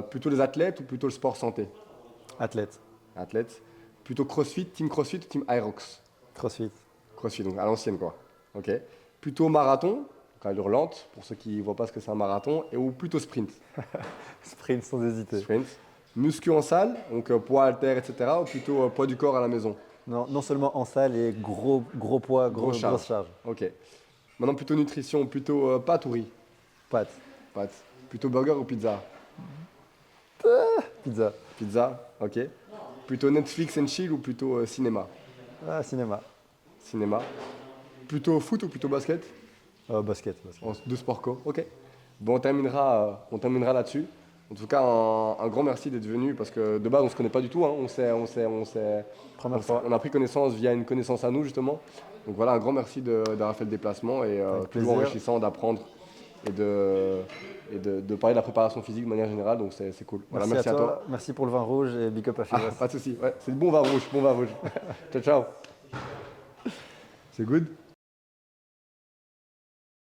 Plutôt les athlètes ou plutôt le sport santé? athlète, Athlète. Plutôt team CrossFit ou team Aerox? crossfit, CrossFit, donc à l'ancienne quoi. Ok. Plutôt marathon, donc à allure lente, pour ceux qui ne voient pas ce que c'est un marathon, ou plutôt sprint? sprint sans hésiter. Sprint. Muscu en salle, donc poids, haltères, etc. Ou plutôt poids du corps à la maison? Non seulement en salle et gros poids, grosse charge. Ok. Maintenant plutôt nutrition, plutôt pâtes ou riz? Pâtes, Pâtes. Plutôt burger ou pizza? pizza, Pizza, ok. Plutôt Netflix and chill ou plutôt cinéma? cinéma, Cinéma. Plutôt foot ou plutôt basket? basket. Deux sports co. Ok. Bon, on terminera là-dessus. En tout cas, un grand merci d'être venu parce que de base, on ne se connaît pas du tout. Hein. Première fois. On a pris connaissance via une connaissance à nous, justement. Donc voilà, un grand merci d'avoir fait le déplacement et Avec toujours plaisir. enrichissant d'apprendre et de parler de la préparation physique de manière générale. Donc c'est cool. Voilà, merci à toi. Merci pour le vin rouge et big up à Ah, Firas. pas de souci. Ouais, c'est du bon vin rouge. Ciao, ciao. C'est good?